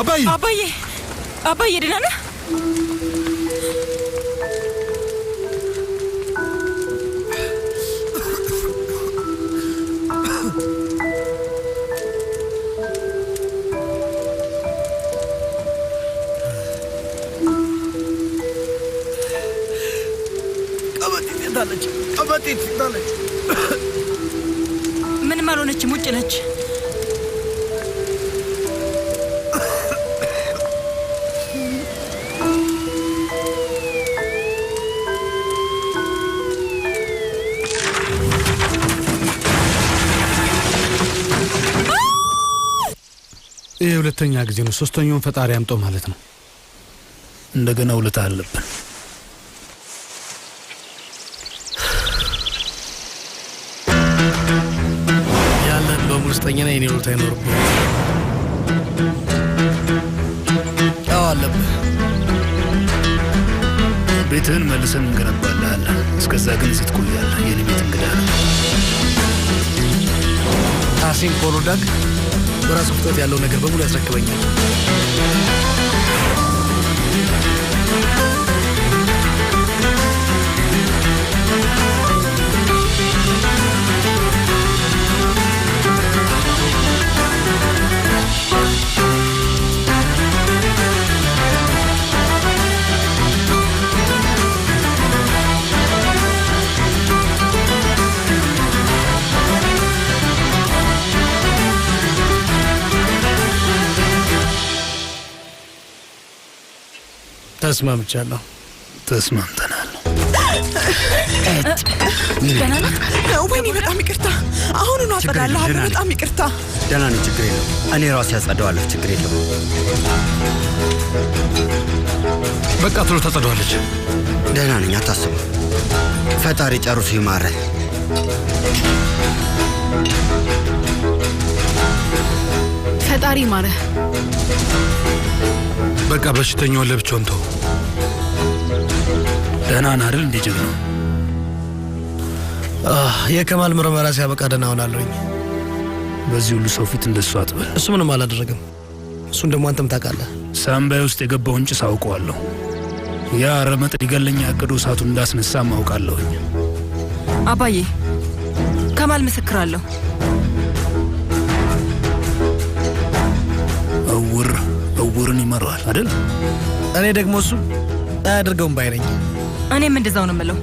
አባዬ ደህና ነህ? ቀበጢት ዳለች። ምንም አልሆነችም፣ ውጭ ነች። ይሄ ሁለተኛ ጊዜ ነው። ሶስተኛውን ፈጣሪ ያምጣው ማለት ነው። እንደገና ውለታ አለብን። ያለን በሙሉስተኛ ነው። የኔ ውለታ አይኖርብህ። አዎ አለብህ። ቤትህን መልሰን እንገነባልሃለን። እስከዛ ግን እዚህ ትቆያለህ። የኔ ቤት እንግዳ ነው። ታሲን ኮሎዳግ በራሱ ፍጥነት ያለው ነገር በሙሉ ያስረክበኛል። ተስማምቻለሁ። ተስማምተናል። ደህና ነህ? ወይኔ በጣም ይቅርታ። አሁኑኑ አጸዳለሁ። በጣም ይቅርታ። ደህና ነኝ፣ ችግር የለም። እኔ ራሴ ያጸዳዋለሁ፣ ችግር የለም። በቃ ቶሎ ታጸዳዋለች። ደህና ነኝ፣ አታስቡ። ፈጣሪ ጨርሶ ይማረህ። ፈጣሪ ይማረህ። በቃ በሽተኛውን ለብቻውን ተው። ደህና ነህ አይደል? እንዴ ጀግና። የከማል ምርመራ ሲያበቃ ደህና ሆናለሁኝ። በዚህ ሁሉ ሰው ፊት እንደሱ አትበል። እሱ ምንም አላደረገም። እሱን ደግሞ አንተም ታውቃለህ። ሳምባይ ውስጥ የገባውን ጭስ አውቀዋለሁ። ያ ረመጥ ሊገለኝ አቅዶ እሳቱን እንዳስነሳ ማውቃለሁኝ። አባዬ ከማል ምስክር አለው። እውርን ይመራዋል አይደል? እኔ ደግሞ እሱ አያደርገውም ባይ ነኝ። እኔም እንደዛው ነው የምለው።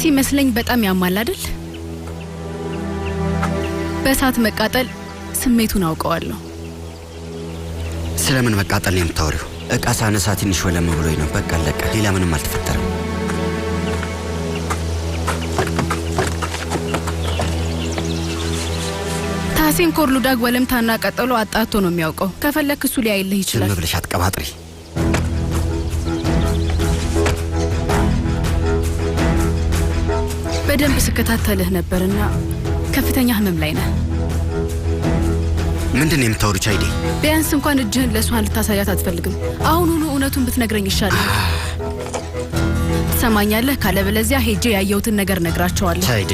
ሲመስለኝ በጣም ያማል አይደል? በእሳት መቃጠል ስሜቱን አውቀዋለሁ። ስለምን መቃጠል ነው የምታወሪው? እቃ ሳነሳ ትንሽ ወለም ብሎኝ ነው። በቃ አለቀ። ሌላ ምንም አልተፈጠረም። ታሲን ኮርሉዳግ ወለምታና ቀጠሎ አጣቶ ነው የሚያውቀው። ከፈለክ እሱ ሊያይልህ ይችላል። ዝም ብለሽ አትቀባጥሪ። በደንብ ስከታተልህ ነበርና ከፍተኛ ህመም ላይ ነህ። ምንድን ነው የምታወሪው ቻይዴ? ቢያንስ እንኳን እጅህን ለእሷን ልታሳያት አትፈልግም። አሁኑኑ እውነቱን ብትነግረኝ ይሻላል። ትሰማኛለህ? ካለበለዚያ ሄጄ ያየሁትን ነገር ነግራቸዋለሁ። ቻይዴ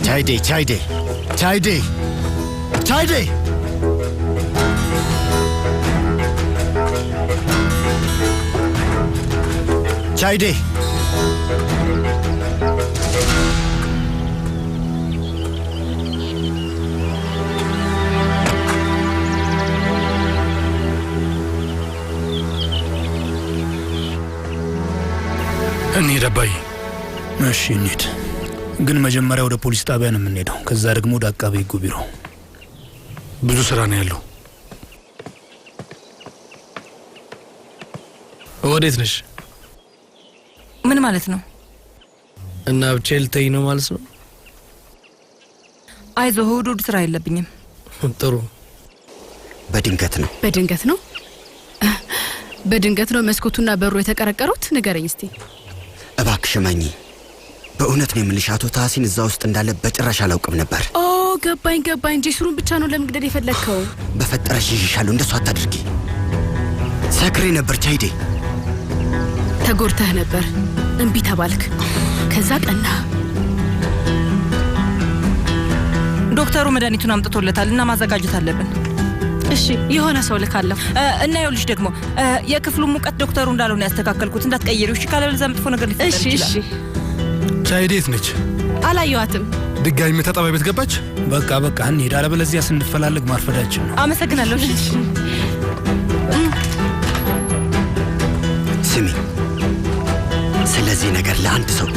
ቻይዴ ቻይዴ ቻይዴ ቻይዴ ቻይዴ እንሂድ አባዬ። እሺ እንሂድ። ግን መጀመሪያ ወደ ፖሊስ ጣቢያ ነው የምንሄደው። ከዛ ደግሞ ወደ አቃቤ ሕጉ ቢሮ። ብዙ ስራ ነው ያለው። ወዴት ነሽ? ምን ማለት ነው? እና ብቻዬን ልተኝ ነው ማለት ነው? አይዞህ፣ እሑድ ስራ የለብኝም። ጥሩ። በድንገት ነው። በድንገት ነው? በድንገት ነው መስኮቱና በሩ የተቀረቀሩት? ንገረኝ እስቲ። እባክሽ መኝ፣ በእውነት ነው የምልሽ። አቶ ታሲን እዛ ውስጥ እንዳለ በጭራሽ አላውቅም ነበር። ኦ ገባኝ። ጄሱሩን ብቻ ነው ለመግደል የፈለግከው? በፈጠረሽ ይሻሉ እንደሱ አታድርጊ። ሰክሬ ነበር ቻይዴ። ተጎድተህ ነበር፣ እምቢ ተባልክ፣ ከዛ ቀና። ዶክተሩ መድኃኒቱን አምጥቶለታል እና ማዘጋጀት አለብን። እሺ የሆነ ሰው ልካለሁ እና ይኸውልሽ ደግሞ የክፍሉ ሙቀት ዶክተሩ እንዳልሆነ ያስተካከልኩት እንዳትቀይሪው እሺ? ካለበለዚያ መጥፎ ነገር ሊፈጠር ይችላል። እሺ ቻይዴ የት ነች? አላየዋትም። ድጋሚ መታጠቢያ ቤት ገባች? በቃ እንሂድ፣ አለበለዚያ ስንፈላለግ ማርፈዳችን ነው። አመሰግናለሁ። እሺ ስሚ፣ ስለዚህ ነገር ለአንድ ሰው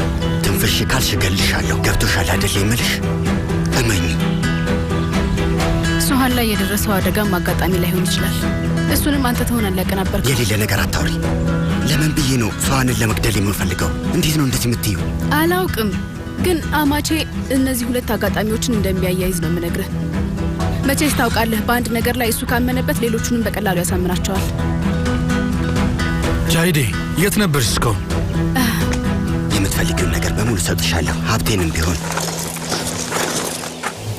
ትንፍሽ ካልሽ እገልሻለሁ። ገብቶሻል አይደል የምልሽ? እመኝ። ሱሃን ላይ የደረሰው አደጋም አጋጣሚ ላይሆን ይችላል። እሱንም አንተ ትሆናለህ ያቀናበርከው። የሌለ ነገር አታውሪ። ለምን ብዬ ነው ሱሃንን ለመግደል የምፈልገው? እንዴት ነው እንደዚህ የምትዩ? አላውቅም፣ ግን አማቼ እነዚህ ሁለት አጋጣሚዎችን እንደሚያያይዝ ነው የምነግርህ። መቼስ ታውቃለህ፣ በአንድ ነገር ላይ እሱ ካመነበት ሌሎቹንም በቀላሉ ያሳምናቸዋል። ቻይዴ የት ነበርሽ እስካሁን? የምትፈልጊውን ነገር በሙሉ ሰጥሻለሁ፣ ሀብቴንም ቢሆን።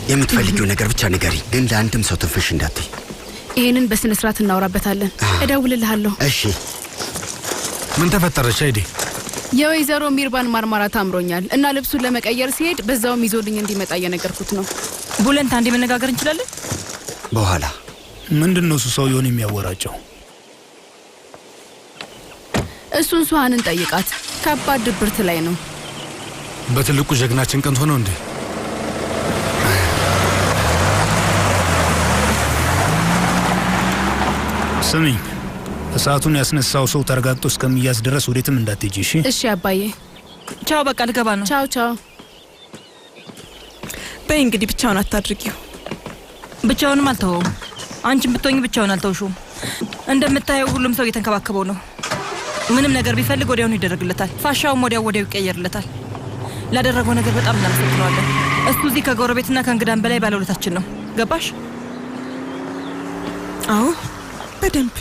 የምትፈልጊው ነገር ብቻ ንገሪ፣ ግን ለአንድም ሰው ትንፍሽ እንዳትይ። ይህንን በስነ ስርዓት እናወራበታለን። እደውልልሃለሁ። እሺ። ምን ተፈጠረ ቻይዴ? የወይዘሮ ሚርባን ማርማራት አምሮኛል እና ልብሱን ለመቀየር ሲሄድ በዛውም ይዞልኝ እንዲመጣ እየነገርኩት ነው። ቡለንት አንዴ መነጋገር እንችላለን? በኋላ ምንድነው እሱ ሰውየውን የሚያወራጨው? እሱን ሱሃንን ጠይቃት። ከባድ ድብርት ላይ ነው። በትልቁ ጀግናችን ቀንቶ ነው እንዴ? ስሚኝ፣ እሳቱን ያስነሳው ሰው ተረጋግጦ እስከሚያዝ ድረስ ወዴትም እንዳትሄጂ እሺ? እሺ አባዬ። ቻው፣ በቃ ልገባ ነው። ቻው። በይ እንግዲህ ብቻውን አታድርጊው። ብቻውንም አልተወውም። አንቺም ብትሆኝ ብቻውን አልተውሽውም። እንደምታየው ሁሉም ሰው እየተንከባከበው ነው። ምንም ነገር ቢፈልግ ወዲያውኑ ይደረግለታል። ፋሻውም ወዲያው ይቀየርለታል። ላደረገው ነገር በጣም እናመሰግነዋለን። እሱ እዚህ ከጎረቤትና ከእንግዳን በላይ ባለውለታችን ነው። ገባሽ? አዎ በደንብ።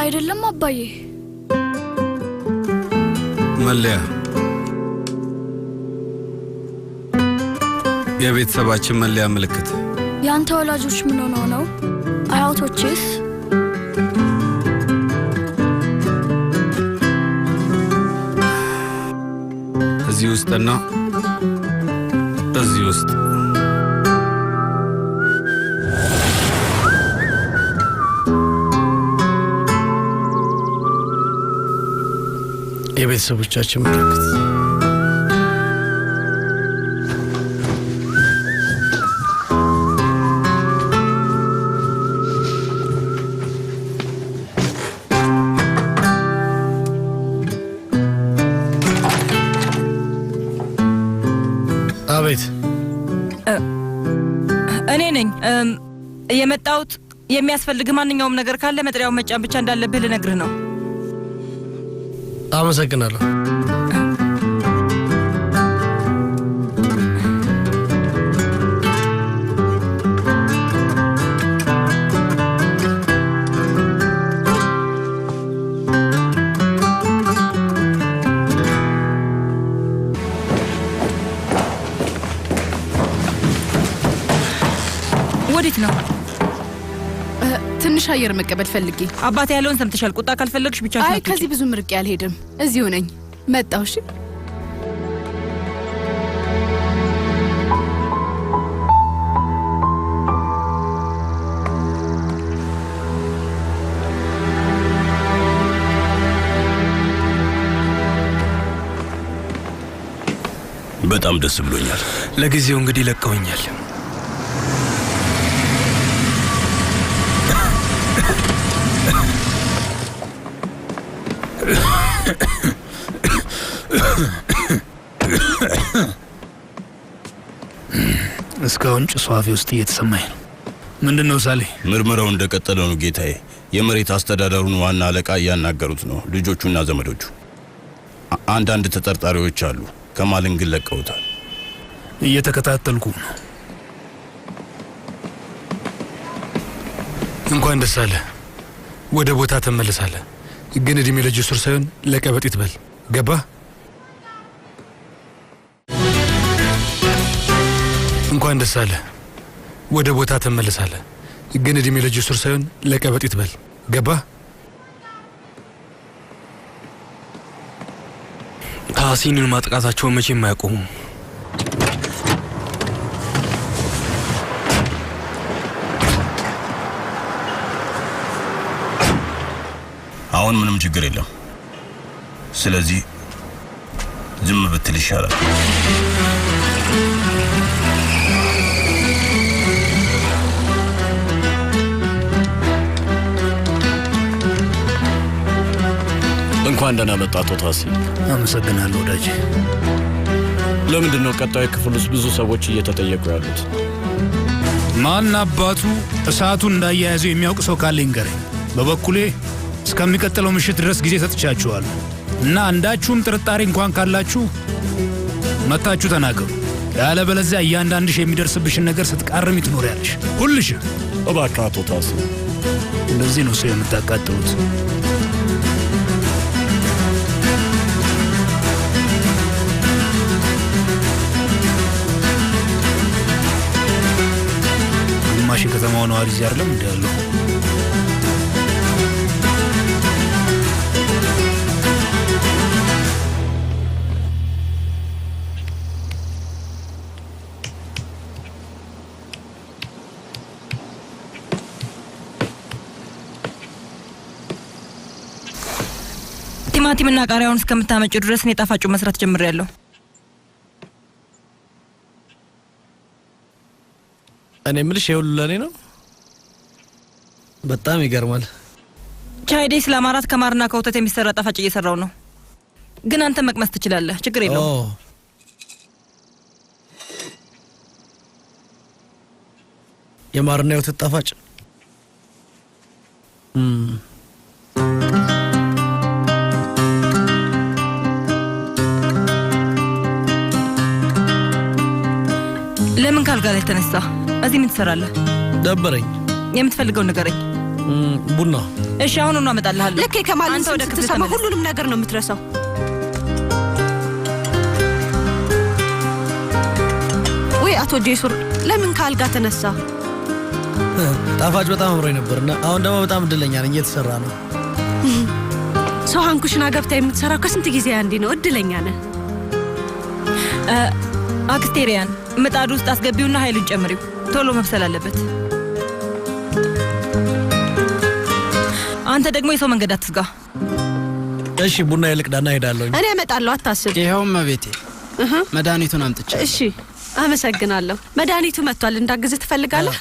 አይደለም አባዬ? መለያ የቤተሰባችን መለያ ምልክት። ያንተ ወላጆች ምን ሆነው ነው? አያቶችስ? እዚህ ውስጥና እዚህ ውስጥ የቤተሰቦቻችን ምልክት። አቤት። እኔ ነኝ የመጣሁት። የሚያስፈልግ ማንኛውም ነገር ካለ መጥሪያውን መጫን ብቻ እንዳለብህ ልነግርህ ነው። አመሰግናለሁ። ወዴት ነው? ትንሽ አየር መቀበል ፈልጌ። አባቴ ያለውን ሰምተሻል። ቁጣ ካልፈለግሽ ብቻ። አይ ከዚህ ብዙ ምርቄ አልሄድም። እዚሁ ነኝ። መጣሁ። እሺ በጣም ደስ ብሎኛል። ለጊዜው እንግዲህ ለቀውኛል። እስካሁን ጭሱ አፌ ውስጥ እየተሰማኝ ነው። ምንድነው ሳሌ? ምርመራው እንደቀጠለ ነው ጌታዬ። የመሬት አስተዳደሩን ዋና አለቃ እያናገሩት ነው፣ ልጆቹና ዘመዶቹ። አንዳንድ ተጠርጣሪዎች አሉ፣ ከማልን ግን ለቀውታል። እየተከታተልኩ ነው። እንኳን ደስ አለ። ወደ ቦታ ተመለሳለህ። ግን እድሜ ለጅሱር ሳይሆን ለቀበጢት በል። ገባ? እንኳን ደስ አለ። ወደ ቦታ ተመለሳለህ። ግን እድሜ ለጅሱር ሳይሆን ለቀበጢት በል። ገባ? ታሲንን ማጥቃታቸውን መቼም አያቆሙም። አሁን ምንም ችግር የለም። ስለዚህ ዝም ብትል ይሻላል። እንኳን ደህና መጣ አቶ ታሲ። አመሰግናለሁ ወዳጄ። ለምንድን ነው ቀጣዩ ክፍል ውስጥ ብዙ ሰዎች እየተጠየቁ ያሉት? ማን አባቱ እሳቱን እንዳያያዘው የሚያውቅ ሰው ካለ ይንገረኝ። በበኩሌ እስከሚቀጥለው ምሽት ድረስ ጊዜ ሰጥቻችኋለሁ እና አንዳችሁም ጥርጣሬ እንኳን ካላችሁ መታችሁ ተናገሩ። ያለበለዚያ እያንዳንድሽ የሚደርስብሽን ነገር ስትቃርሚ ትኖሪያለሽ። ሁልሽ እባክህ አቶ ታሲ። እንደዚህ ነው ሰው የምታቃጥሉት። ግማሽ የከተማው ነዋሪ እዚህ አይደለም እንደ ያለው። ቲማቲምና ቃሪያውን እስከምታመጪው ድረስ እኔ ጣፋጩ መስራት ጀምሬያለሁ። እኔ የምልሽ የሁሉ ለኔ ነው። በጣም ይገርማል። ቻይዴ ስለማራት ከማርና ከወተት የሚሰራ ጣፋጭ እየሰራው ነው። ግን አንተ መቅመስ ትችላለህ፣ ችግር የለውም። የማርና የወተት ጣፋጭ ለምን ካልጋ ላይ ተነሳ? እዚህ ምን ትሰራለህ? ደበረኝ። የምትፈልገው ንገረኝ። ቡና። እሺ አሁን አመጣልሃለሁ። ልክ ከማለት ስትሰማ ሁሉንም ነገር ነው የምትረሳው። ወይ አቶ ጄሱር ለምን ካልጋ ተነሳ? ጣፋጭ በጣም አምሮኝ ነበርና አሁን ደግሞ በጣም እድለኛ ነኝ፣ እየተሰራ ነው። ሰው አንኩሽና ገብታ የምትሰራው ከስንት ጊዜ አንዴ ነው። እድለኛ ነህ። አክስቴሪያን ምጣዱ ውስጥ አስገቢውና ኃይሉን ጨምሪው። ቶሎ መብሰል አለበት። አንተ ደግሞ የሰው መንገድ አትዝጋ። እሺ ቡና ይልቅዳና ሄዳለሁ። እኔ እመጣለሁ፣ አታስብ። ይሄው መቤቴ መድኃኒቱን አምጥቼ። እሺ አመሰግናለሁ። መድኃኒቱ መጥቷል። እንዳግዝ ትፈልጋለህ?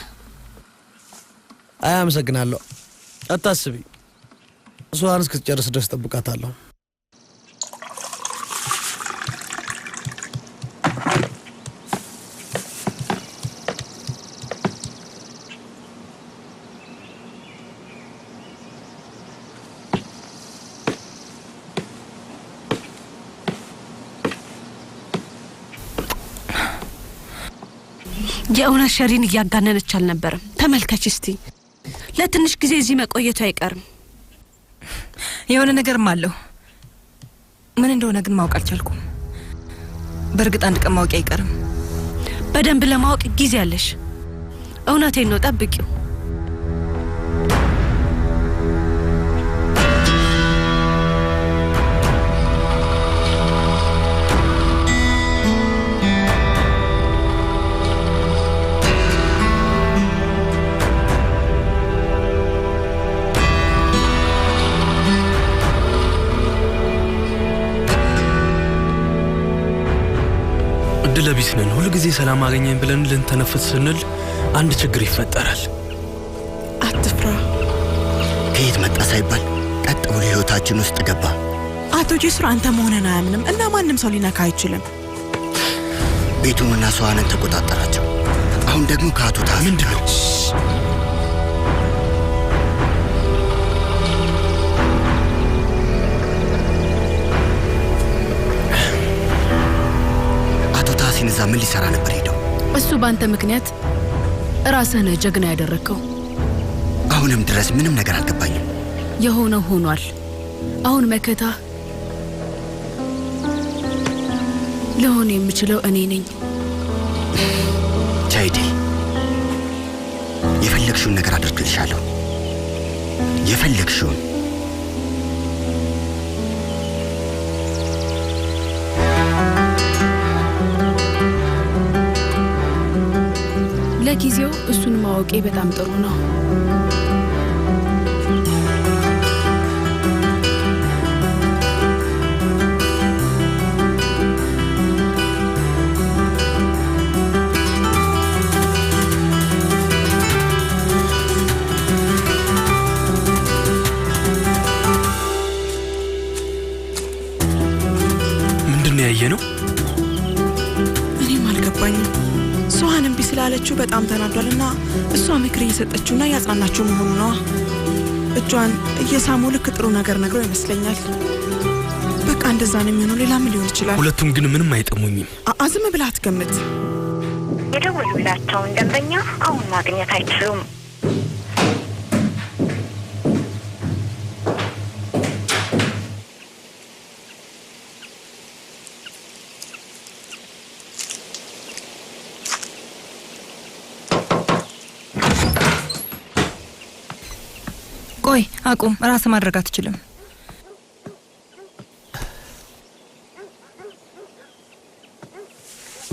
አይ አመሰግናለሁ፣ አታስቢ። እሷን እስክትጨርስ ድረስ ጠብቃታለሁ። የእውነት ሸሪን እያጋነነች አልነበረም። ተመልከች እስቲ፣ ለትንሽ ጊዜ እዚህ መቆየቱ አይቀርም። የሆነ ነገርም አለው። ምን እንደሆነ ግን ማወቅ አልቻልኩም። በእርግጥ አንድ ቀን ማወቅ አይቀርም። በደንብ ለማወቅ ጊዜ አለሽ። እውነቴን ነው፣ ጠብቂው። እድለቢስ ነን። ሁሉ ጊዜ ሰላም አገኘን ብለን ልንተነፍስ ስንል አንድ ችግር ይፈጠራል። አትፍራ። ከየት መጣ ሳይባል ቀጥ ብሎ ህይወታችን ውስጥ ገባ። አቶ ጄሱር አንተ መሆንህን አያምንም እና ማንም ሰው ሊነካ አይችልም። ቤቱንና ሰዋንን ተቆጣጠራቸው። አሁን ደግሞ ከአቶ ታዝ ምንድነው? አቶ ታሲን እዛ ምን ሊሰራ ነበር ሄደው? እሱ ባንተ ምክንያት ራስህ ነህ ጀግና ያደረከው። አሁንም ድረስ ምንም ነገር አልገባኝም። የሆነው ሆኗል። አሁን መከታ ለሆነ የምችለው እኔ ነኝ። ቻይዲ የፈለግሽውን ነገር አድርግልሻለሁ። የፈለግሽውን። ለጊዜው እሱን ማወቄ በጣም ጥሩ ነው። ምንድነው ያየነው? እኔም አልገባኝም። ሱሃን እምቢ ስላለችው በጣም ተናዷልና እሷ ምክር እየሰጠችውና ያጽናናችው መሆኑ ነው። እጇን እየሳሙ ልክ ጥሩ ነገር ነግረው ይመስለኛል። በቃ እንደዛ ነው የሚሆነው። ሌላ ምን ሊሆን ይችላል? ሁለቱም ግን ምንም አይጠሙኝም። ዝም ብለህ አትገምት። የደወሉላቸውን ደንበኛ አሁን ማግኘት አይችሉም። ቆይ አቁም። ራስ ማድረግ አትችልም።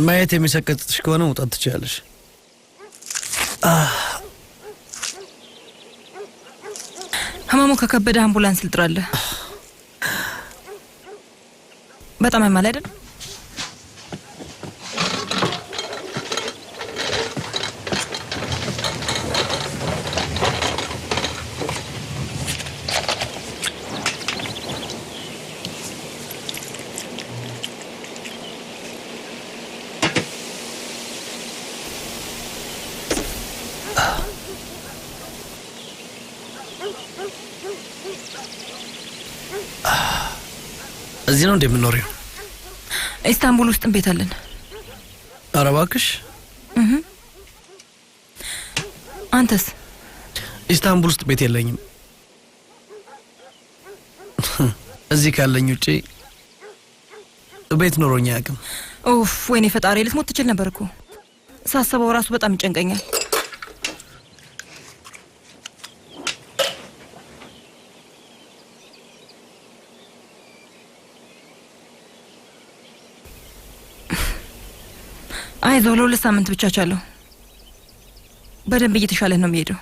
ማየት የሚሰቀጥጥሽ ከሆነ መውጣት ትችላለሽ። ህመሙ ከከበደ አምቡላንስ ልጥራለህ። በጣም ያማል አይደል? እዚህ ነው እንደምንኖረው? ኢስታንቡል ውስጥ ቤት አለን። ኧረ እባክሽ። አንተስ? ኢስታንቡል ውስጥ ቤት የለኝም። እዚህ ካለኝ ውጪ ቤት ኖሮኝ አያውቅም። ኡፍ ወይኔ ፈጣሪ፣ ልትሞት ትችል ነበር እኮ። ሳስበው ራሱ በጣም ይጨንቀኛል። አይዞህ፣ ለሁለት ሳምንት ብቻ ቻለሁ። በደንብ እየተሻለህ ነው የሚሄደው።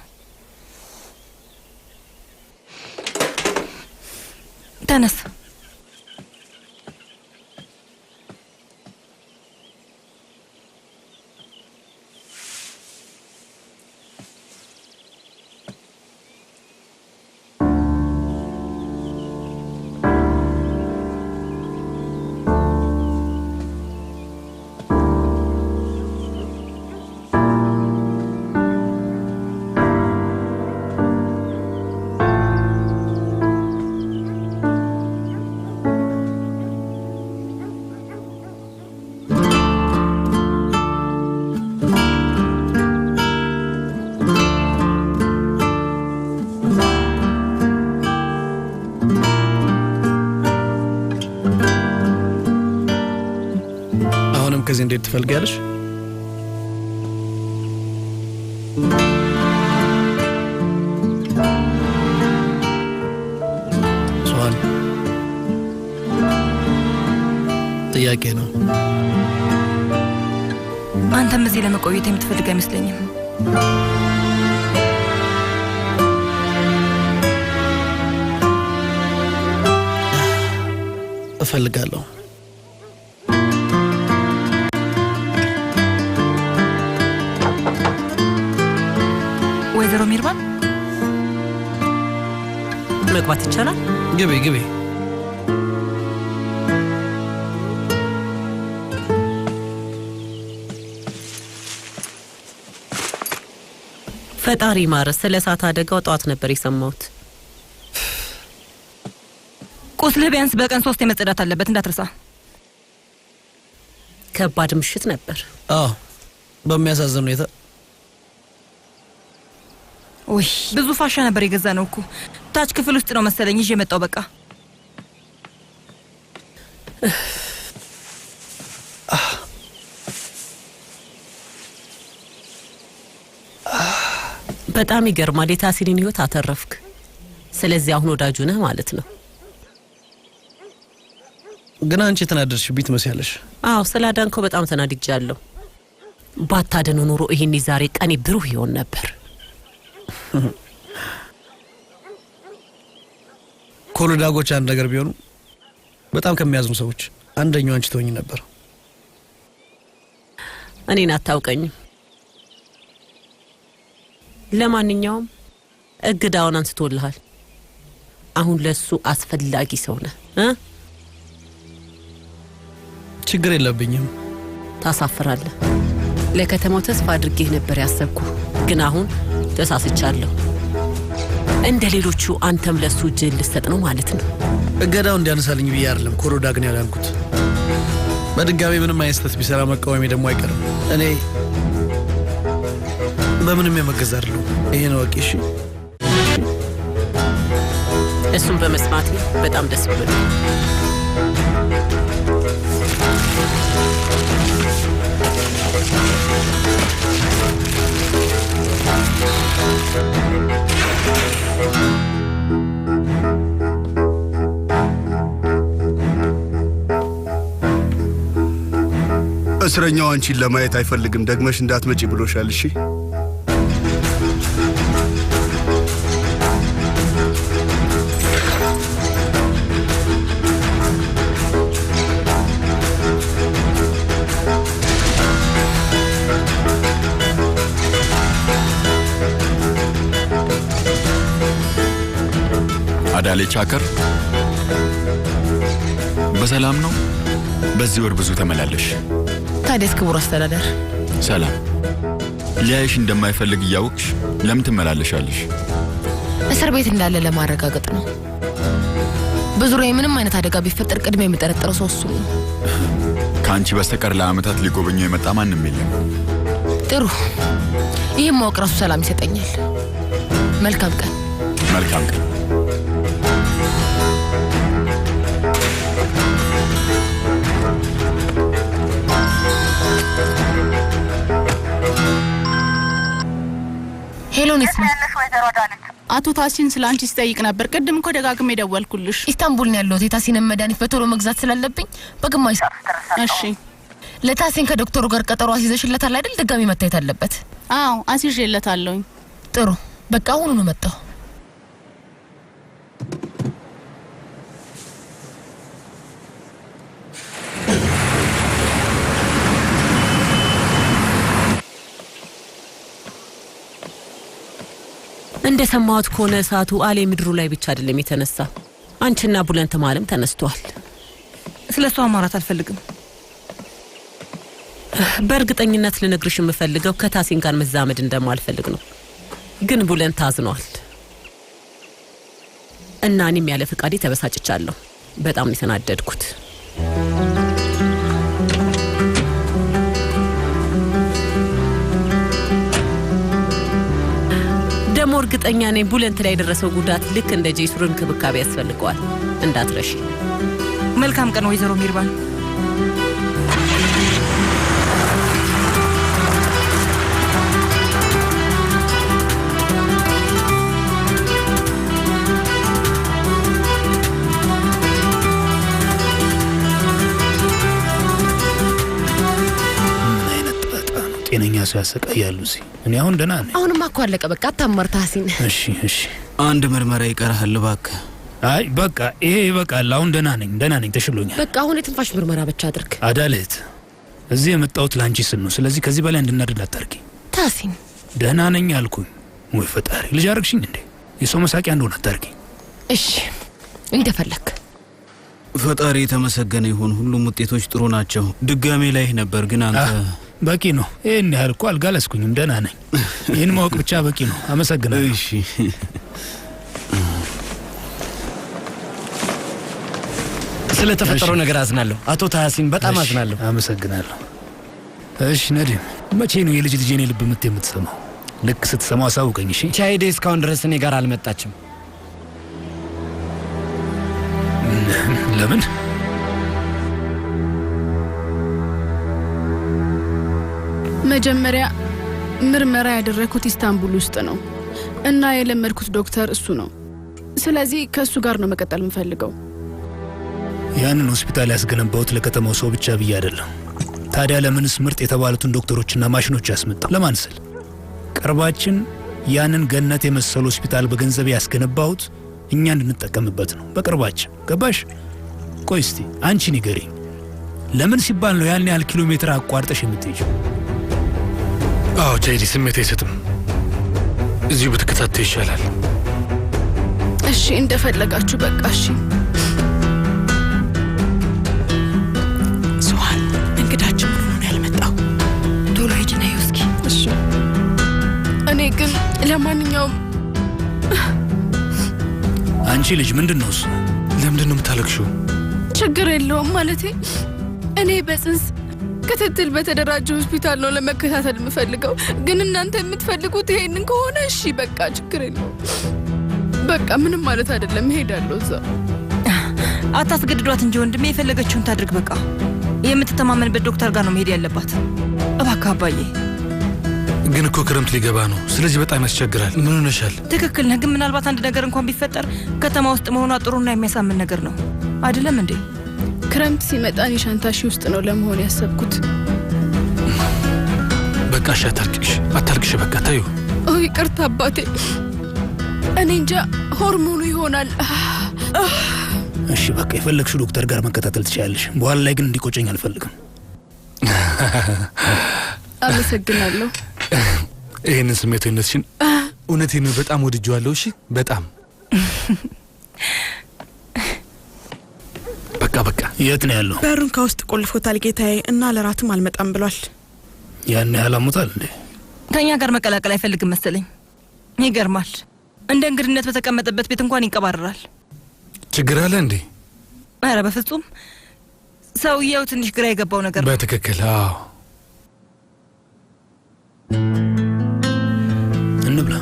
ተነስ። ከዚህ እንዴት ትፈልጊያለሽ? ሱሃን፣ ጥያቄ ነው። አንተም እዚህ ለመቆየት የምትፈልግ አይመስለኝም። እፈልጋለሁ። ወይዘሮ ሚርባን መግባት ይቻላል? ግቢ ግቢ። ፈጣሪ ማረ። ስለ እሳት አደጋው ጧት ነበር የሰማሁት። ቁስልህ ቢያንስ በቀን 3 የመጸዳት አለበት እንዳትረሳ። ከባድ ምሽት ነበር። አዎ በሚያሳዝን ሁኔታ። ወይ ብዙ ፋሻ ነበር የገዛ ነው እኮ። ታች ክፍል ውስጥ ነው መሰለኝ ይዤ መጣው። በቃ በጣም ይገርማል። የታሲንን ህይወት አተረፍክ። ስለዚህ አሁን ወዳጁ ነህ ማለት ነው። ግን አንቺ ተናደድሽብኝ ትመስያለሽ። አዎ ስላዳንከው በጣም ተናድጃለሁ። ባታደኑ ኖሮ ይሄኔ ዛሬ ቀኔ ብሩህ ይሆን ነበር። ኮሎዳጎች አንድ ነገር ቢሆኑ በጣም ከሚያዝኑ ሰዎች አንደኛው አንቺ ትሆኚ ነበር። እኔን አታውቀኝም። ለማንኛውም እግዳውን አንስቶልሃል። አሁን ለሱ አስፈላጊ ሰው ነህ። ችግር የለብኝም። ታሳፍራለህ። ለከተማው ተስፋ አድርጌ ነበር ያሰብኩ፣ ግን አሁን ተሳስቻለሁ። እንደ ሌሎቹ አንተም ለሱ እጅ ልሰጥ ነው ማለት ነው። እገዳው እንዲያነሳልኝ ብዬ አይደለም ኮሎዳ ግን ያላንኩት። በድጋሚ ምንም አይነት ስህተት ቢሰራ መቃወሜ ደግሞ አይቀርም። እኔ በምንም የመገዛ አይደለሁ። ይሄን ወቂ። እሺ እሱም በመስማት በጣም ደስ ብሎኛል። እስረኛው አንቺን ለማየት አይፈልግም። ደግመሽ እንዳትመጪ ብሎሻል። እሺ አዳሌ ቻከር በሰላም ነው? በዚህ ወር ብዙ ተመላለሽ። ታዲያስ ክቡር አስተዳደር? ሰላም። ሊያይሽ እንደማይፈልግ እያወቅሽ ለምን ትመላለሻለሽ? እስር ቤት እንዳለ ለማረጋገጥ ነው። በዙሪያዬ ምንም አይነት አደጋ ቢፈጠር ቅድሚያ የሚጠረጠረው ሰው እሱ ነው። ከአንቺ በስተቀር ለአመታት ሊጎበኘው የመጣ ማንም የለም። ጥሩ። ይህም ማወቅ ራሱ ሰላም ይሰጠኛል። መልካም ቀን። መልካም ቀን። ሄሎኒስ ነው። አቶ ታሲን ስለ አንቺ ሲጠይቅ ነበር። ቅድም እኮ ደጋግሜ ደወልኩልሽ። ኢስታንቡል ነው ያለሁት። የታሲንን መድኃኒት በቶሎ መግዛት ስላለብኝ በግማሽ ሰዓት ተረሳለሁ። እሺ። ለታሲን ከዶክተሩ ጋር ቀጠሮ አስይዘሽለታል አይደል? ድጋሚ መታየት አለበት። አዎ አስይዤለታለሁ። ጥሩ። በቃ አሁኑኑ መጣሁ። እንደሰማሁት ከሆነ እሳቱ አሌ ምድሩ ላይ ብቻ አይደለም የተነሳ፣ አንቺና ቡለንት ማለም ተነስቷል። ስለሷ ማውራት አልፈልግም። በእርግጠኝነት ልነግርሽ የምፈልገው ከታሲን ጋር መዛመድ እንደማልፈልግ ነው። ግን ቡለንት አዝኗል እና እኔም ያለ ፍቃዴ ተበሳጭቻለሁ። በጣም ነው የተናደድኩት። ደግሞ እርግጠኛ ነኝ ቡለንት ላይ የደረሰው ጉዳት ልክ እንደ ጄሱር እንክብካቤ ያስፈልገዋል። እንዳትረሺ። መልካም ቀን ወይዘሮ ሚርባን። ጤነኛ ሰው ያሰቃያሉ። እኔ አሁን ደህና ነኝ። አሁንማ እኮ አለቀ። በቃ አታመር ታሲን። እሺ እሺ። አንድ ምርመራ ይቀርሃል እባክህ። አይ በቃ ይሄ ይበቃል። አሁን ደህና ነኝ፣ ተሽሎኛል። በቃ አሁን የትንፋሽ ምርመራ ብቻ አድርግ። አዳለት፣ እዚህ የመጣሁት ላንቺ ስል ነው። ስለዚህ ከዚህ በላይ እንድናደድ አታርጊ። ታሲን፣ ደህና ነኝ አልኩኝ። ወይ ፈጣሪ፣ ልጅ አረግሽኝ እንዴ? የሰው መሳቂያ እንደሆነ አታርጊ። እሺ እንደፈለክ። ፈጣሪ የተመሰገነ ይሁን። ሁሉም ውጤቶች ጥሩ ናቸው። ድጋሜ ላይ ነበር ግን አንተ በቂ ነው። ይሄን ያህል እኮ አልጋለስኩኝም፣ ደህና ነኝ። ይህን ማወቅ ብቻ በቂ ነው። አመሰግናለሁ። እሺ ስለተፈጠረው ነገር አዝናለሁ አቶ ታሐሲን፣ በጣም አዝናለሁ። አመሰግናለሁ። እሺ ነዲም፣ መቼ ነው የልጅ ልጄን ልብ ምት የምትሰማው? ልክ ስትሰማው አሳውቀኝ። እሺ ቻይዴ እስካሁን ድረስ እኔ ጋር አልመጣችም። ለምን? መጀመሪያ ምርመራ ያደረኩት ኢስታንቡል ውስጥ ነው እና የለመድኩት ዶክተር እሱ ነው። ስለዚህ ከእሱ ጋር ነው መቀጠል የምፈልገው። ያንን ሆስፒታል ያስገነባሁት ለከተማው ሰው ብቻ ብዬ አይደለም። ታዲያ ለምንስ ምርጥ የተባሉትን ዶክተሮችና ማሽኖች ያስመጣው? ለማን ስል? ቅርባችን ያንን ገነት የመሰለ ሆስፒታል በገንዘብ ያስገነባሁት እኛ እንድንጠቀምበት ነው። በቅርባችን ገባሽ? ቆይ እስቲ አንቺ ንገሪኝ፣ ለምን ሲባል ነው ያን ያህል ኪሎ ሜትር አቋርጠሽ የምትሄጂው? አዎ ቻይዲ፣ ስሜት አይሰጥም። እዚሁ ብትከታተይ ይሻላል። እሺ እንደፈለጋችሁ በቃ። እሺ ሱሃን፣ እንግዳችን ምን ሆነ ያልመጣው? ቶሎ ሂጂና እስኪ። እሺ እኔ ግን ለማንኛውም አንቺ ልጅ ምንድን ነው እሱ? ለምንድን ነው የምታለቅሽው? ችግር የለውም ማለቴ እኔ በጽንስ ክትትል በተደራጀ ሆስፒታል ነው ለመከታተል የምፈልገው። ግን እናንተ የምትፈልጉት ይሄንን ከሆነ እሺ በቃ ችግር የለውም። በቃ ምንም ማለት አይደለም፣ እሄዳለሁ እዛ። አታስገድዷት እንጂ ወንድሜ፣ የፈለገችውን ታድርግ። በቃ የምትተማመንበት ዶክተር ጋር ነው መሄድ ያለባት። እባክህ አባዬ። ግን እኮ ክረምት ሊገባ ነው፣ ስለዚህ በጣም ያስቸግራል። ምን ሆነሻል? ትክክል ነህ፣ ግን ምናልባት አንድ ነገር እንኳን ቢፈጠር ከተማ ውስጥ መሆኗ ጥሩና የሚያሳምን ነገር ነው አይደለም እንዴ? ክረምት ሲመጣ እኔ ሻንታሺ ውስጥ ነው ለመሆን ያሰብኩት። በቃ እሺ፣ አታልቅሽ። በቃ ታዩ። ይቅርታ አባቴ፣ እኔ እንጃ ሆርሞኑ ይሆናል። እሺ በቃ የፈለግሽው ዶክተር ጋር መከታተል ትችያለሽ። በኋላ ላይ ግን እንዲቆጨኝ አልፈልግም። አመሰግናለሁ። ይህንን ስሜትነትሽን እውነቴን በጣም ወድጄዋለሁ። እሺ በጣም በቃ የት ነው ያለው? በሩን ከውስጥ ቆልፎታል ጌታዬ፣ እና ለራትም አልመጣም ብሏል። ያን ያህል አሞታል እንዴ? ከኛ ጋር መቀላቀል አይፈልግም መሰለኝ። ይገርማል። እንደ እንግድነት በተቀመጠበት ቤት እንኳን ይንቀባረራል። ችግር አለ እንዴ? ኧረ በፍጹም። ሰውየው ትንሽ ግራ የገባው ነገር ነው። በትክክል አዎ። እንብላ።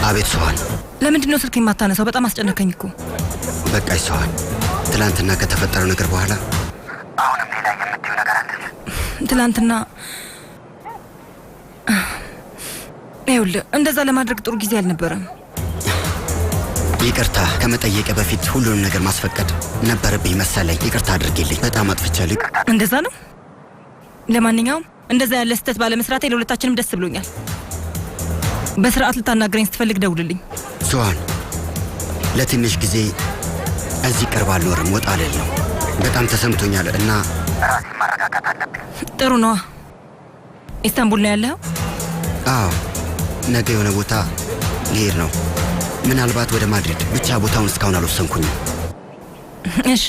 አቤት ሱሃን። ለምንድን ነው ስልክ የማታነሳው? በጣም አስጨነቀኝ እኮ። በቃ ሱሃን፣ ትላንትና ከተፈጠረው ነገር በኋላ አሁንም ሌላ የምትይው ነገር አለ? ትላንትና ይኸውልህ፣ እንደዛ ለማድረግ ጥሩ ጊዜ አልነበረም። ይቅርታ ከመጠየቅ በፊት ሁሉንም ነገር ማስፈቀድ ነበረብኝ መሰለኝ። ይቅርታ አድርጌልኝ፣ በጣም አጥፍቻለሁ። እንደዛ ነው። ለማንኛውም እንደዛ ያለ ስህተት ባለመስራቴ ለሁለታችንም ደስ ብሎኛል። በስርዓት ልታናገረኝ ስትፈልግ ደውልልኝ። ሱሃን፣ ለትንሽ ጊዜ እዚህ ቅርብ አልኖርም፣ ወጣ ልል ነው። በጣም ተሰምቶኛል እና ራሴን ማረጋጋት አለብኝ። ጥሩ ነዋ። ኢስታንቡል ነው ያለኸው? አዎ፣ ነገ የሆነ ቦታ ልሄድ ነው። ምናልባት ወደ ማድሪድ። ብቻ ቦታውን እስካሁን አልወሰንኩኝም። እሺ፣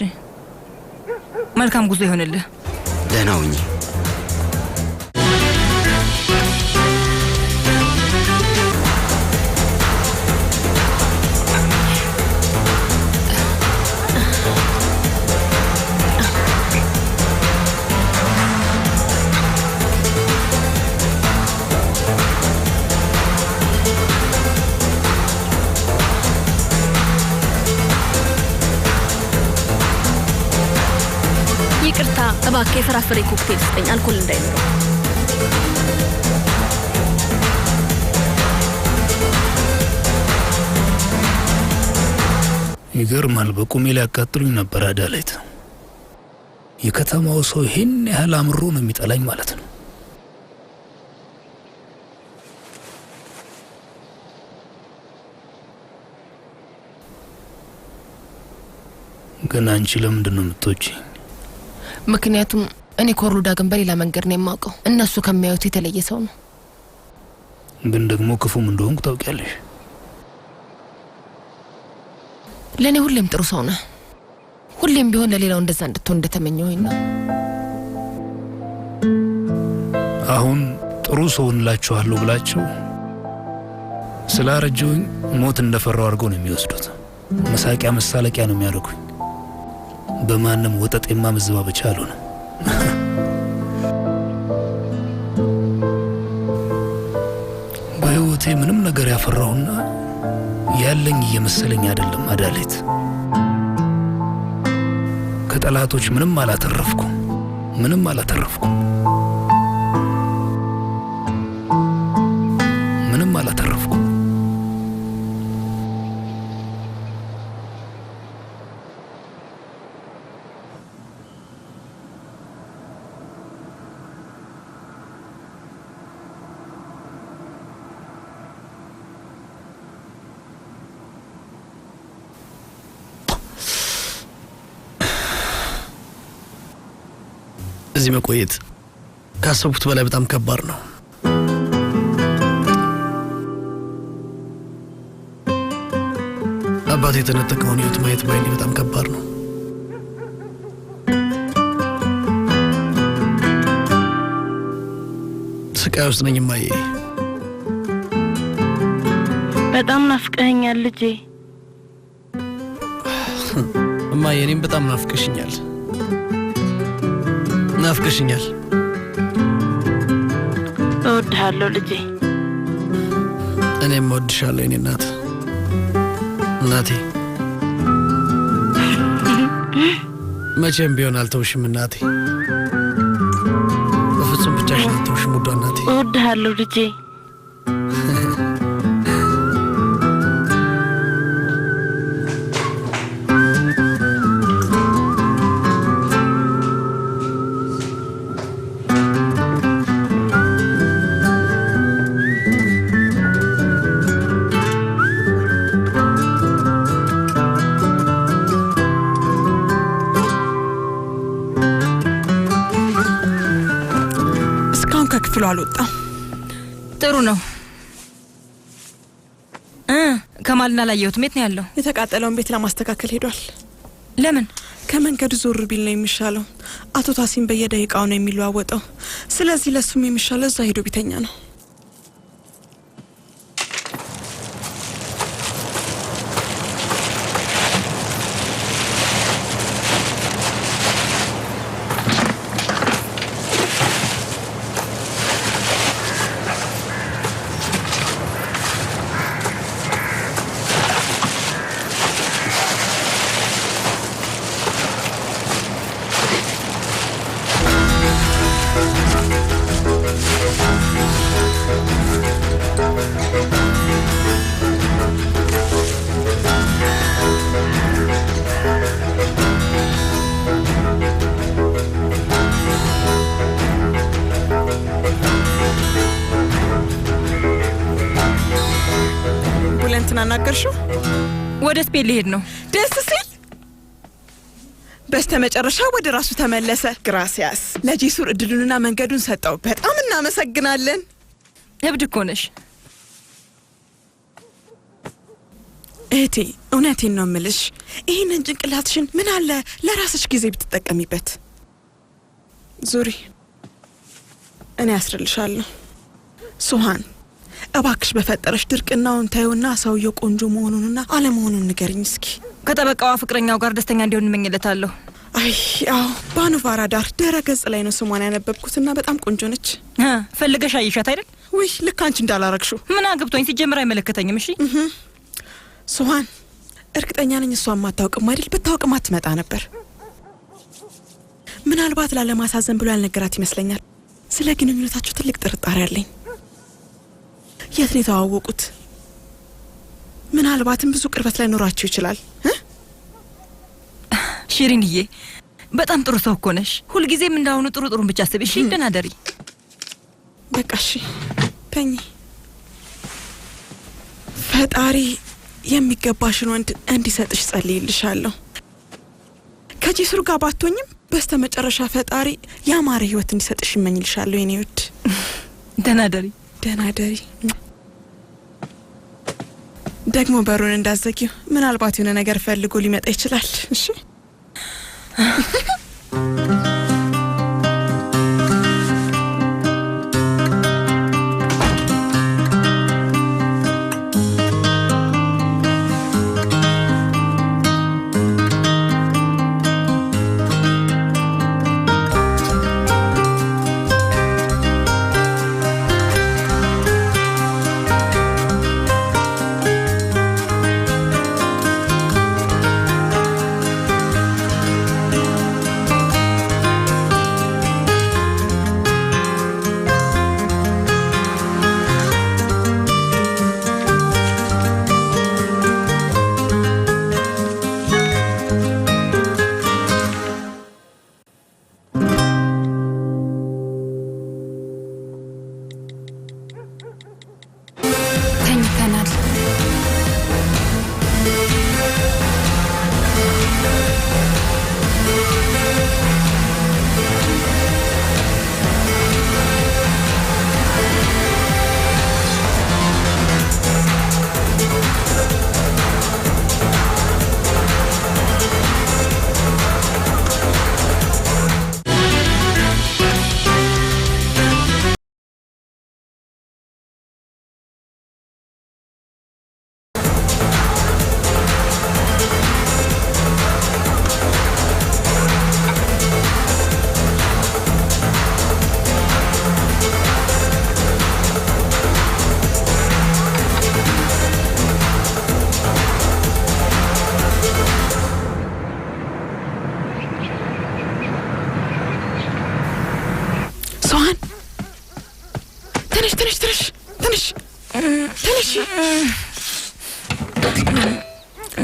መልካም ጉዞ ይሆንልህ። ደህና ሁኚ። እባክህ የፍራፍሬ ኮክቴል ስጠኝ፣ አልኮል እንዳይኖረው። ይገርማል። በቁሜ ሊያቃጥሉኝ ነበር አዳላይት። የከተማው ሰው ይሄን ያህል አምሮ ነው የሚጠላኝ ማለት ነው። ግን አንቺ ለምንድን ነው የምትወጪኝ? ምክንያቱም እኔ ኮርሉ ዳግም በሌላ መንገድ ነው የማውቀው። እነሱ ከሚያዩት የተለየ ሰው ነው። ግን ደግሞ ክፉም እንደሆንኩ ታውቂያለሽ። ለእኔ ሁሌም ጥሩ ሰው ነህ። ሁሌም ቢሆን ለሌላው እንደዛ እንድትሆን እንደተመኘሁኝ ነው። አሁን ጥሩ ሰው እንላችኋለሁ ብላችሁ ስላረጀሁኝ ሞት እንደፈራው አድርገው ነው የሚወስዱት። መሳቂያ መሳለቂያ ነው የሚያደርጉኝ። በማንም ወጠጤማ መዘባበቻ አልሆነም። በህይወቴ ምንም ነገር ያፈራሁና ያለኝ እየመሰለኝ አይደለም አዳሌት። ከጠላቶች ምንም አላተረፍኩም። ምንም አላተረፍኩም። ምንም አላተረፍኩም። እዚህ መቆየት ካሰብኩት በላይ በጣም ከባድ ነው። አባቴ የተነጠቀውን ህይወት ማየት ባይኔ በጣም ከባድ ነው። ስቃይ ውስጥ ነኝ እማዬ። በጣም ናፍቀኸኛል ልጄ። እማዬ እኔም በጣም ናፍቀሽኛል። ናፍቀሽኛል። እወድሃለሁ ልጄ። እኔም እወድሻለሁ የኔ እናት። እናቴ መቼም ቢሆን አልተውሽም እናቴ። በፍጹም ብቻሽን አልተውሽም ውዷ እናቴ። እወድሃለሁ ልጄ። ከክፍሉ አልወጣም። ጥሩ ነው። ከማልና ላየሁትም የት ነው ያለው? የተቃጠለውን ቤት ለማስተካከል ሄዷል። ለምን? ከመንገዱ ዞር ቢል ነው የሚሻለው። አቶ ታሲም በየደቂቃው ነው የሚለዋወጠው። ስለዚህ ለሱም የሚሻለው እዛ ሄዶ ቢተኛ ነው። ናናገርሽው? ወደ ስፔን ሊሄድ ነው። ደስ ሲል በስተመጨረሻ ወደ ራሱ ተመለሰ። ግራሲያስ። ለጄሱር እድሉንና መንገዱን ሰጠው። በጣም እናመሰግናለን። እብድ እኮ ነሽ እህቴ። እውነቴን ነው የምልሽ። ይህንን ጭንቅላትሽን ምን አለ ለራስሽ ጊዜ ብትጠቀሚበት። ዙሪ፣ እኔ አስርልሻለሁ። ሱሃን እባክሽ በፈጠረሽ ድርቅናውን ታዩና ሰውየው ቆንጆ መሆኑንና አለመሆኑን ንገሪኝ እስኪ። ከጠበቃዋ ፍቅረኛው ጋር ደስተኛ እንዲሆን እመኝለታለሁ። አይ አዎ፣ ባኑቫራ ዳር ድረ-ገጽ ላይ ነው ስሟን ያነበብኩትና በጣም ቆንጆ ነች። ፈልገሽ አየሻት አይደል? ውይ ልክ አንቺ እንዳላረግሽው። ምን አግብቶኝ? ሲጀምር አይመለከተኝም። እሺ ሱሃን፣ እርግጠኛ ነኝ እሷ ማታውቅም አይደል? ብታውቅም አትመጣ ነበር። ምናልባት ላለማሳዘን ብሎ ያልነገራት ይመስለኛል። ስለ ግንኙነታቸው ትልቅ ጥርጣሬ አለኝ። የት ነው የተዋወቁት? ምናልባትም ብዙ ቅርበት ላይ ኖራቸው ይችላል። ሽሪንዬ በጣም ጥሩ ሰው እኮ ነሽ። ሁልጊዜም እንዳሁኑ ጥሩ ጥሩን ብቻ አስቢ። እሺ ደህና ደሪ። በቃ እሺ ተኝ። ፈጣሪ የሚገባሽን ወንድ እንዲሰጥሽ ጸልይልሻለሁ። ከጂሱር ጋር ባትሆኝም በስተመጨረሻ ፈጣሪ ያማረ ህይወት እንዲሰጥሽ ይመኝልሻለሁ የኔ ውድ። ደህና ደሪ። ደህና ደሪ። ደግሞ በሩን እንዳዘጊው፣ ምናልባት የሆነ ነገር ፈልጎ ሊመጣ ይችላል። እሺ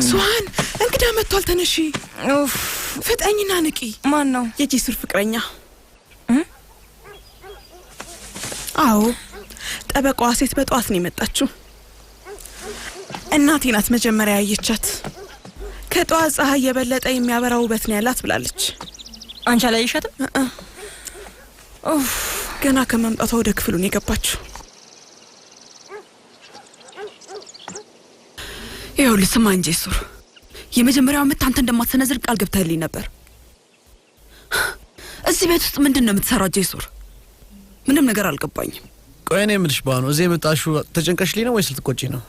ሱሃን እንግዳ መጥቷል። ተነሺ ፍጠኝና ንቂ። ማን ነው? የጂሱር ፍቅረኛ። አዎ ጠበቃዋ ሴት በጠዋት ነው የመጣችው። እናቴ ናት መጀመሪያ ያየቻት። ከጠዋት ፀሐይ የበለጠ የሚያበራ ውበት ነው ያላት ብላለች። አንቺ አላየሻትም? ገና ከመምጣቷ ወደ ክፍሉ ነው የገባችው። ይኸውልህ ስማ እንጂ ሱር፣ የመጀመሪያው ምት አንተ እንደማትሰነዝር ቃል ገብተህልኝ ነበር። እዚህ ቤት ውስጥ ምንድን ነው የምትሰራው ጄሱር? ምንም ነገር አልገባኝም። ቆይ እኔ የምልሽ ባኑ እዚህ የመጣሽው ተጨንቀሽልኝ ነው ወይስ ልትቆጪ ነው?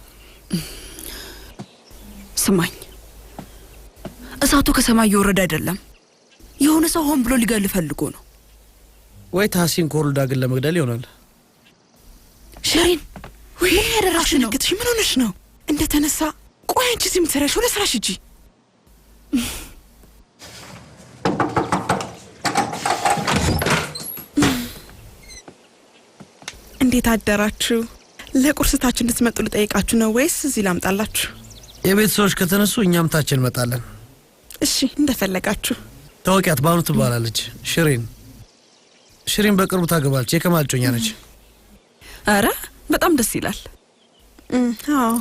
ስማኝ፣ እሳቱ ከሰማይ እየወረደ አይደለም። የሆነ ሰው ሆን ብሎ ሊገል ፈልጎ ነው። ወይ ታሲን ኮሩዳ ግን ለመግደል ይሆናል። ሽሪን ወይ ያደራሽ ነው? ምን ሆነሽ ነው? እንደተነሳ ቆይ አንቺ እዚህ የምትሰሪያሽ ወደ ስራሽ ሂጂ። እንዴት አደራችሁ? ለቁርስታችን እንድትመጡ ልጠይቃችሁ ነው ወይስ እዚህ ላምጣላችሁ? የቤት ሰዎች ከተነሱ እኛም ታች እንመጣለን። እሺ እንደፈለጋችሁ። ታወቂያት ባኑ ትባላለች። ሽሪን በቅርቡ ታገባለች። የከማል ጮኛ ነች። አረ በጣም ደስ ይላል። አዎ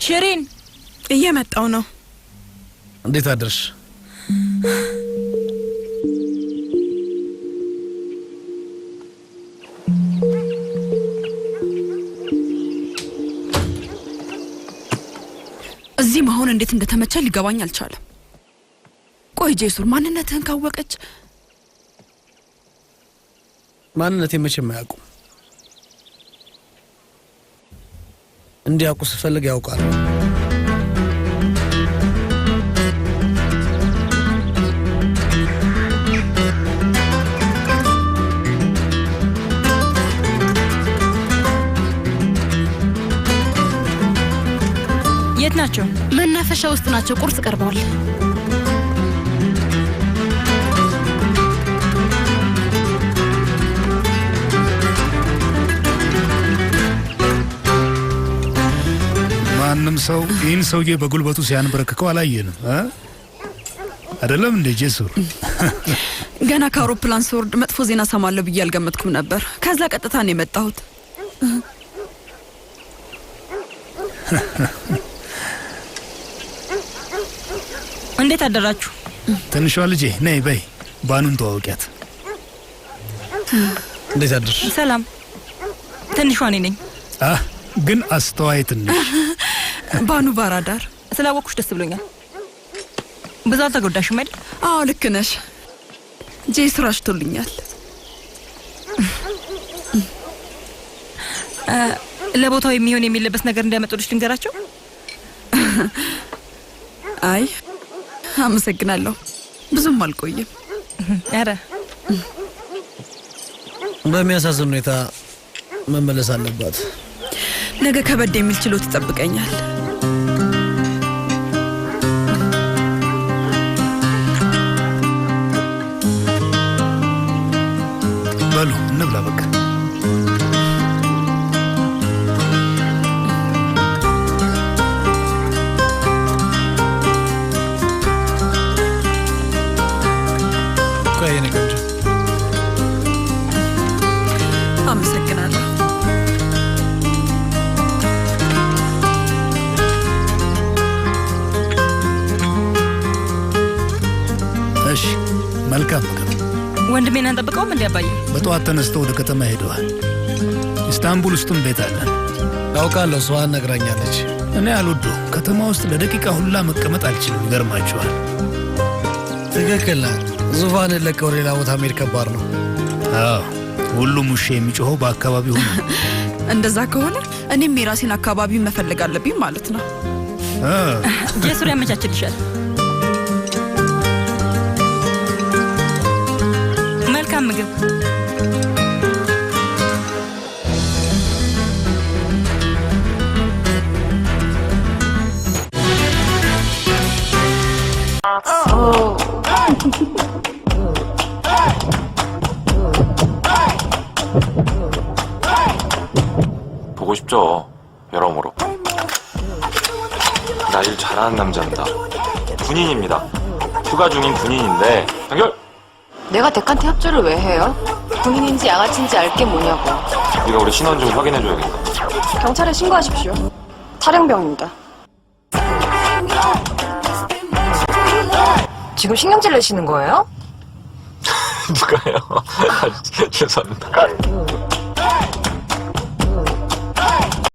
ሽሪን እየመጣው ነው። እንዴት አደርሽ? እዚህ መሆን እንዴት እንደተመቸ ሊገባኝ አልቻለም። ቆይ ጄሱር ማንነትህን ካወቀች? ማንነቴ መቼም አያውቁም። እንዲያውቁ ስፈልግ ያውቃል። የት ናቸው? መናፈሻ ውስጥ ናቸው። ቁርስ ቀርበዋል። ማንም ሰው ይህን ሰውዬ በጉልበቱ ሲያንበረክከው አላየንም አይደለም እንዴ ጄሱር? ገና ከአውሮፕላን ስወርድ መጥፎ ዜና ሰማለሁ ብዬ አልገመትኩም ነበር። ከዛ ቀጥታ ነው የመጣሁት። እንዴት አደራችሁ? ትንሿ ልጄ ነይ በይ ባኑን ተዋውቂያት። እንዴት አደርሽ? ሰላም። ትንሿ እኔ ነኝ። ግን አስተዋይ ትንሽ። ባኑ ባራዳር። ስላወቅኩሽ ደስ ብሎኛል። ብዙ አልተጎዳሽም አይደል? አዎ ልክ ነሽ። ጄሱር አሽቶልኛል። ለቦታው የሚሆን የሚለበስ ነገር እንዲያመጡልሽ ልንገራቸው? አይ አመሰግናለሁ። ብዙም አልቆይም። ኧረ በሚያሳዝን ሁኔታ መመለስ አለባት። ነገ ከበድ የሚል ችሎት ይጠብቀኛል። በሉ እንብላ በቃ። ቆየኔ ቆንጆ። አመሰግናለሁ። እሺ መልካም ምግብ። ወንድሜን አንጠብቀውም እንዴ አባዬ? በጠዋት ተነስተው ወደ ከተማ ሄደዋል። ኢስታንቡል ውስጥም ቤት አለን። ያውቃለሁ፣ እሷን ነግራኛለች። እኔ አልወደውም። ከተማ ውስጥ ለደቂቃ ሁላ መቀመጥ አልችልም። ይገርማችኋል። ትክክል ነህ። ዙፋንን ለቀው ሌላ ቦታ መሄድ ከባድ ነው። አዎ ሁሉም ውሻ የሚጮኸው በአካባቢው ነው። እንደዛ ከሆነ እኔም የራሴን አካባቢ መፈለግ አለብኝ ማለት ነው። ጄሱር ያመቻችልሻል። መልካም ምግብ። 보고 싶죠, 여러모로. 나 일 잘하는 남자입니다. 군인입니다. 휴가 중인 군인인데 연결! 내가 덱한테 협조를 왜 해요? 군인인지 양아치인지 알 게 뭐냐고. 네가 우리 신원 좀 확인해줘야겠다. 경찰에 신고하십시오. 탈영병입니다. 지금 신경질 내시는 거예요? 누가요? 죄송합니다.